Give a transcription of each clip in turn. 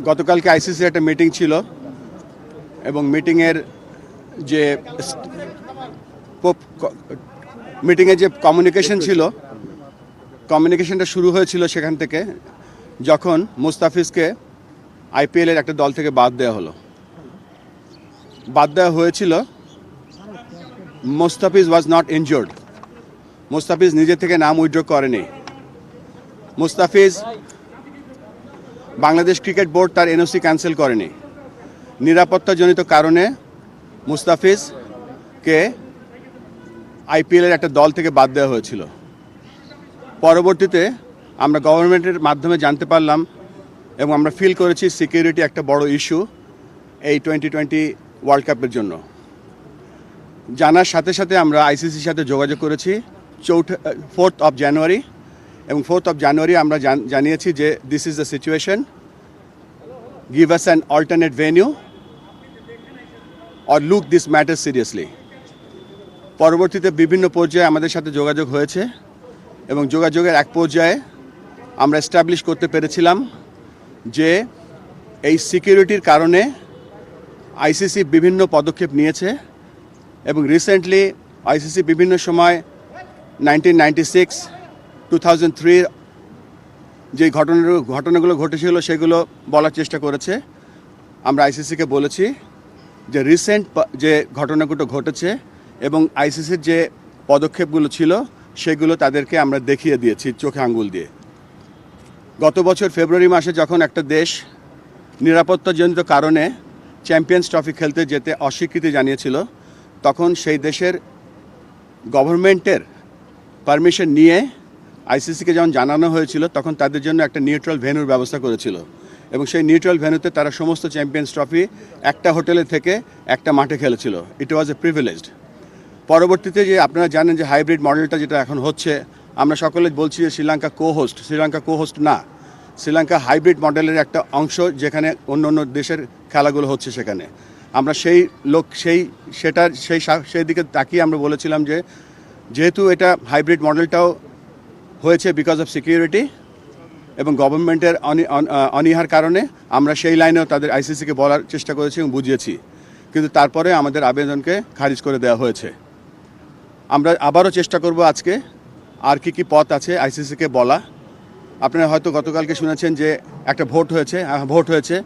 গতকালকে আইসিসির একটা মিটিং ছিল এবং মিটিংয়ের যে যে কমিউনিকেশন ছিল, কমিউনিকেশনটা শুরু হয়েছিল সেখান থেকে যখন মুস্তাফিজকে আইপিএলের একটা দল থেকে বাদ দেওয়া হলো। বাদ দেওয়া হয়েছিল, Mustafiz was not injured. Mustafiz নিজে থেকে নাম উইথড্র করেনি। মুস্তাফিজ, বাংলাদেশ ক্রিকেট বোর্ড তার এনওসি ক্যান্সেল করেনি। নিরাপত্তাজনিত কারণে মুস্তাফিজকে আইপিএলের একটা দল থেকে বাদ দেওয়া হয়েছিল। পরবর্তীতে আমরা গভর্নমেন্টের মাধ্যমে জানতে পারলাম এবং আমরা ফিল করেছি সিকিউরিটি একটা বড় ইস্যু এই 2020 ওয়ার্ল্ড কাপের জন্য। জানার সাথে সাথে আমরা আইসিসির সাথে যোগাযোগ করেছি 4 জানুয়ারি, এবং 4 জানুয়ারি আমরা জানিয়েছি যে this is the situation, give us an alternate venue or look this matter seriously. পরবর্তীতে বিভিন্ন পর্যায়ে আমাদের সাথে যোগাযোগ হয়েছে এবং যোগাযোগের এক পর্যায়ে আমরা এস্টাবলিশ করতে পেরেছিলাম যে এই সিকিউরিটির কারণে আইসিসি বিভিন্ন পদক্ষেপ নিয়েছে এবং রিসেন্টলি আইসিসি বিভিন্ন সময় 1996, 2003 যে ঘটনাগুলো ঘটেছিল সেগুলো বলার চেষ্টা করেছে। আমরা আইসিসিকে বলেছি যে রিসেন্ট যে ঘটনাগুলো ঘটেছে এবং আইসিসির যে পদক্ষেপগুলো ছিল সেগুলো তাদেরকে আমরা দেখিয়ে দিয়েছি চোখে আঙ্গুল দিয়ে। গত বছর ফেব্রুয়ারি মাসে যখন একটা দেশ নিরাপত্তাজনিত কারণে চ্যাম্পিয়ন্স ট্রফি খেলতে যেতে অস্বীকৃতি জানিয়েছিল, তখন সেই দেশের গভর্নমেন্টের পারমিশন নিয়ে আইসিসিকে যখন জানানো হয়েছিল তখন তাদের জন্য একটা নিউট্রাল ভেন্যুর ব্যবস্থা করেছিল এবং সেই নিউট্রাল ভেন্যুতে তারা সমস্ত চ্যাম্পিয়ন্স ট্রফি একটা হোটেলে থেকে একটা মাঠে খেলেছিল। ইট ওয়াজ এ প্রিভিলেজড। পরবর্তীতে যে আপনারা জানেন যে হাইব্রিড মডেলটা যেটা এখন হচ্ছে, আমরা সকলে বলছি যে শ্রীলঙ্কা কো হোস্ট না, শ্রীলঙ্কা হাইব্রিড মডেলের একটা অংশ, যেখানে অন্য অন্য দেশের খেলাগুলো হচ্ছে সেখানে। আমরা সেই দিকে তাকিয়ে আমরা বলেছিলাম যে যেহেতু এটা হাইব্রিড মডেলটাও হয়েছে বিকজ অফ সিকিউরিটি এবং গভর্নমেন্টের অনীহার কারণে, আমরা সেই লাইনেও তাদের আইসিসিকে বলার চেষ্টা করেছি এবং বুঝিয়েছি, কিন্তু তারপরে আমাদের আবেদনকে খারিজ করে দেওয়া হয়েছে। আমরা আবারও চেষ্টা করব আজকে আর কি পথ আছে আইসিসিকে বলা। আপনারা হয়তো গতকালকে শুনেছেন যে একটা ভোট হয়েছে।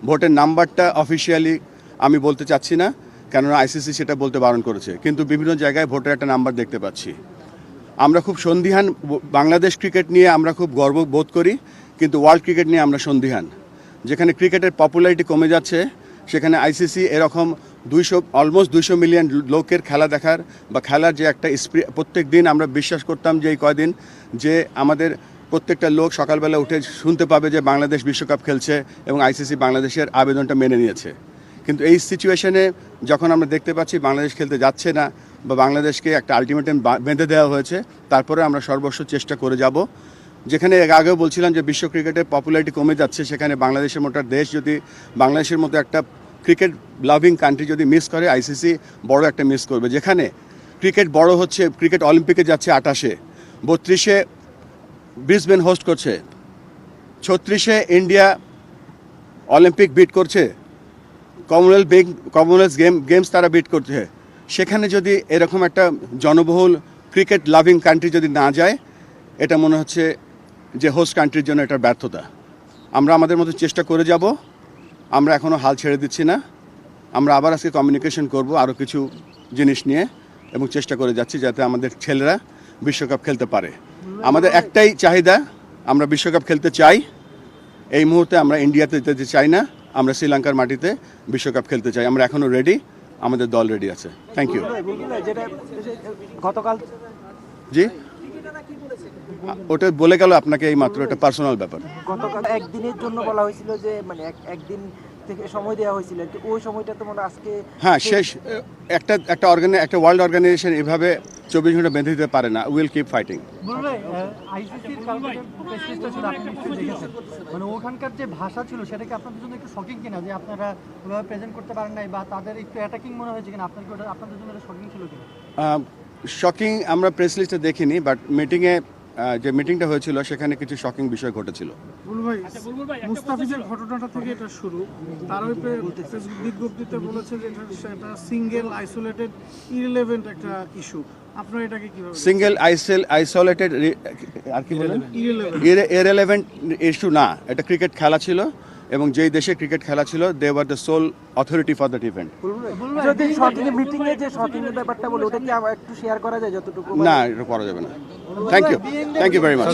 ভোটের নাম্বারটা অফিসিয়ালি আমি বলতে চাচ্ছি না, কেননা আইসিসি সেটা বলতে বারণ করেছে, কিন্তু বিভিন্ন জায়গায় ভোটের একটা নাম্বার দেখতে পাচ্ছি। আমরা খুব সন্দিহান। বাংলাদেশ ক্রিকেট নিয়ে আমরা খুব গর্ব বোধ করি, কিন্তু ওয়ার্ল্ড ক্রিকেট নিয়ে আমরা সন্দিহান। যেখানে ক্রিকেটের পপুলারিটি কমে যাচ্ছে, সেখানে আইসিসি এরকম অলমোস্ট 200 মিলিয়ন লোকের খেলা দেখার বা খেলার যে একটা প্রত্যেক দিন আমরা বিশ্বাস করতাম যে এই কয়দিন যে আমাদের প্রত্যেকটা লোক সকালবেলা উঠে শুনতে পাবে যে বাংলাদেশ বিশ্বকাপ খেলছে এবং আইসিসি বাংলাদেশের আবেদনটা মেনে নিয়েছে। কিন্তু এই সিচুয়েশনে যখন আমরা দেখতে পাচ্ছি বাংলাদেশ খেলতে যাচ্ছে না বা বাংলাদেশকে একটা আলটিমেটাম বেঁধে দেওয়া হয়েছে, তারপরে আমরা সর্বস্ব চেষ্টা করে যাব। যেখানে আগেও বলছিলাম যে বিশ্ব ক্রিকেটের পপুলারিটি কমে যাচ্ছে, সেখানে বাংলাদেশের মতো দেশ যদি বাংলাদেশের মতো একটা ক্রিকেট লাভিং কান্ট্রি যদি মিস করে, আইসিসি বড় একটা মিস করবে। যেখানে ক্রিকেট বড় হচ্ছে, ক্রিকেট অলিম্পিকে যাচ্ছে 28-এ, 32-এ ব্রিসবেন হোস্ট করছে, 36-এ ইন্ডিয়া অলিম্পিক বিট করছে, কমনওয়েলথ গেমস তারা বিট করছে। সেখানে যদি এরকম একটা জনবহুল ক্রিকেট লাভিং কান্ট্রি যদি না যায়, এটা মনে হচ্ছে যে হোস্ট কান্ট্রির জন্য এটা ব্যর্থতা। আমরা আমাদের মতো চেষ্টা করে যাব, আমরা এখনও হাল ছেড়ে দিচ্ছি না। আমরা আবার আজকে কমিউনিকেশন করব আরও কিছু জিনিস নিয়ে এবং চেষ্টা করে যাচ্ছি যাতে আমাদের ছেলেরা বিশ্বকাপ খেলতে পারে। আমাদের একটাই চাহিদা, আমরা বিশ্বকাপ খেলতে চাই। এই মুহূর্তে আমরা ইন্ডিয়াতে যেতে চাই না, আমরা শ্রীলঙ্কার মাটিতে বিশ্বকাপ খেলতে চাই। আমরা এখনও রেডি, আমাদের দল রেডি আছে। Thank you. গতকাল জি, ওটা বলে গেল আপনাকে এই মাত্র, একটা পার্সোনাল ব্যাপার। গতকাল একদিনের জন্য বলা হয়েছিল যে মানে একদিন থেকে সময় দেওয়া হয়েছিল, ওই সময়টা তো মনে আজকে হ্যাঁ শেষ। একটা ওয়ার্ল্ড অর্গানাইজেশন এভাবে 24 ঘন্টা বেঁধে দিতে পারে না। Will keep fighting. আইসিসির কালকে প্রেস লিস্টটা ছিল, আপনি নিশ্চয়ই দেখেছেন, মানে ওখানকার যে ভাষা ছিল সেটা কি আপনাদের জন্য একটু শকিং কিনা, যে আপনারা ওইভাবে প্রেজেন্ট করতে পারেন নাই বা তাদের একটু অ্যাটাকিং মনে হয়েছে কিনা, আপনাদের জন্য এটা শকিং ছিল কিনা? শকিং আমরা প্রেস লিস্টে দেখিনি, বাট যে মিটিংটা হয়েছিল সেখানে কিছু শকিং বিষয় ঘটেছিল। বুলবুল ভাই মুস্তাফিজের ঘটনাটা থেকে এটা শুরু। তার ওই ফেসবুক বিজ্ঞপ্তিতে বলেছে যে এটা সিঙ্গেল আইসোলেটেড ইররিলেভেন্ট একটা ইস্যু। আপনারা এটাকে কিভাবে সিঙ্গেল আইসোলেটেড আর কি বলেন ইররিলেভেন্ট ইস্যু না, এটা ক্রিকেট খেলা ছিল এবং যেই দেশে ক্রিকেট খেলা ছিল they were the sole authority for that event. যদি শর্টিং মিটিং এ যে শর্টিং এর ব্যাপারটা বলে ওটা কি একটু শেয়ার করা যায় যতটুকু? না, এটা করা যাবে না। Thank you very much.